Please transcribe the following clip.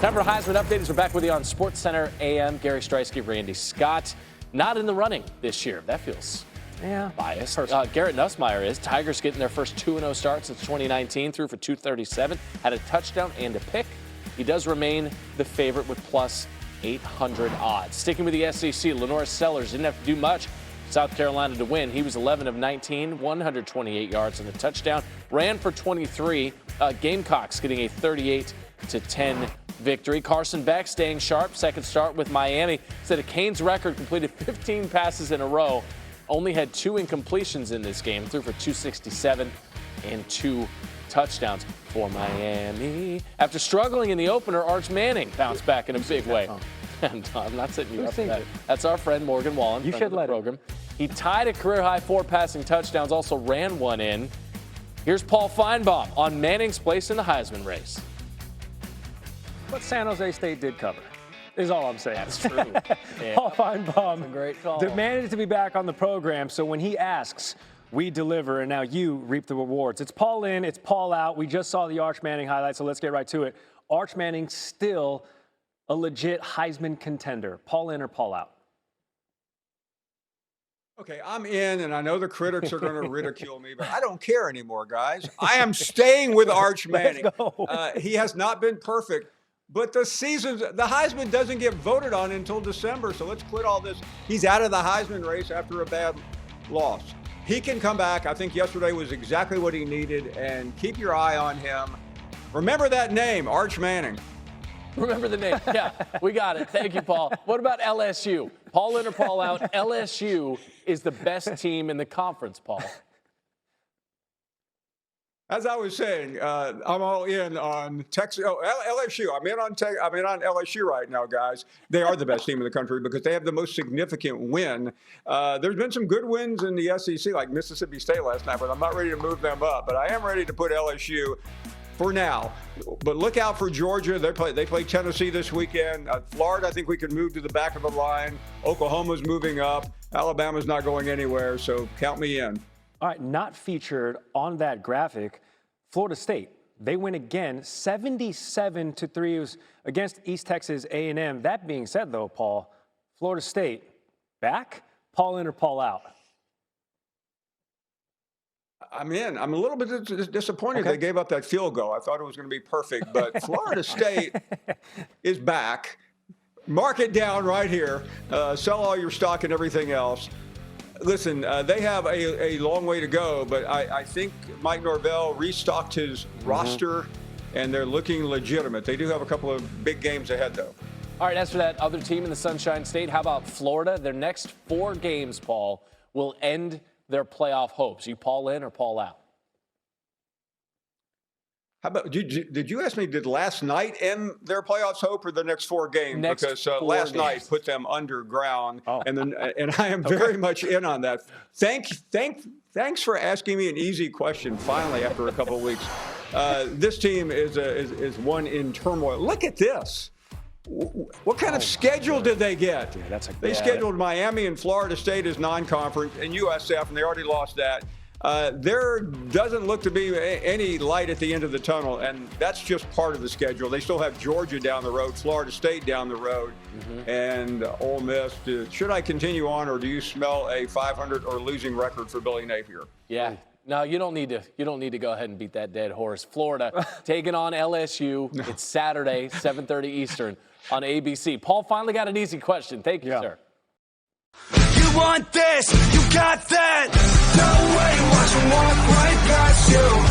Time for Heisman updates. We're back with you on SportsCenter AM. Gary Streisky, Randy Scott. Not in the running this year. That feels biased. Garrett Nussmeier is. Tigers getting their first 2-0 start since 2019. Threw for 237. Had a touchdown and a pick. He does remain the favorite with plus 800 odds. Sticking with the SEC, Lenore Sellers didn't have to do much. South Carolina to win. He was 11 of 19, 128 yards and a touchdown. Ran for 23. Gamecocks getting a 38-10 victory. Carson Beck staying sharp. Second start with Miami. Set a Canes record, completed 15 passes in a row. Only had 2 incompletions in this game. Threw for 267 and 2 touchdowns for Miami. After struggling in the opener, Arch Manning bounced back in a big way. And I'm not setting you up for that. That's our friend Morgan Wallen. You should let him. He tied a career-high 4 passing touchdowns, also ran one in. Here's Paul Finebaum on Manning's place in the Heisman race. What San Jose State did cover is all I'm saying. That's true. Yeah. Paul Finebaum great call. demanded to be back on the program, so when he asks, we deliver, and now you reap the rewards. It's Paul in, it's Paul out. We just saw the Arch Manning highlight, so let's get right to it. Arch Manning still a legit Heisman contender. Paul in or Paul out? Okay, I'm in, and I know the critics are going to ridicule me, but I don't care anymore, guys. I am staying with Arch Manning. Let's go. He has not been perfect, but the Heisman doesn't get voted on until December, so let's quit all this. He's out of the Heisman race after a bad loss. He can come back. I think yesterday was exactly what he needed, and keep your eye on him. Remember that name, Arch Manning. Remember the name. Yeah, we got it. Thank you, Paul. What about LSU? Paul in or Paul out? LSU is the best team in the conference, Paul. As I was saying, I'm all in on Texas. LSU. I'm in on LSU right now, guys. They are the best team in the country because they have the most significant win. There's been some good wins in the SEC, like Mississippi State last night, but I'm not ready to move them up. But I am ready to put LSU for now. But look out for Georgia. They play Tennessee this weekend. Florida, I think we can move to the back of the line. Oklahoma's moving up. Alabama's not going anywhere, so count me in. All right, not featured on that graphic, Florida State. They win again, 77-3. It was against East Texas A&M. That being said, though, Paul, Florida State back? Paul in or Paul out? I'm in. I'm a little bit disappointed they gave up that field goal. I thought it was going to be perfect, but Florida State is back. Mark it down right here. Sell all your stock and everything else. Listen, they have a long way to go, but I think Mike Norvell restocked his roster, and they're looking legitimate. They do have a couple of big games ahead, though. All right, as for that other team in the Sunshine State, how about Florida? Their next 4 games, Paul, will end their playoff hopes. You Paul in or Paul out? How about, did you ask me, did last night end their playoffs hope or the next 4 games? Because last night put them underground, and I am very much in on that. Thanks for asking me an easy question finally after a couple of weeks. This team is one in turmoil. Look at this. What kind of schedule did they get? They scheduled Miami and Florida State as non-conference and USF, and they already lost that. There doesn't look to be any light at the end of the tunnel, and that's just part of the schedule. They still have Georgia down the road, Florida State down the road, and Ole Miss. Should I continue on, or do you smell a 500 or losing record for Billy Napier? Yeah. No, you don't need to go ahead and beat that dead horse. Florida taking on LSU. It's Saturday, 7:30 Eastern on ABC. Paul finally got an easy question. Thank you, sir. You want this, you got that. No way, watch them walk right past you.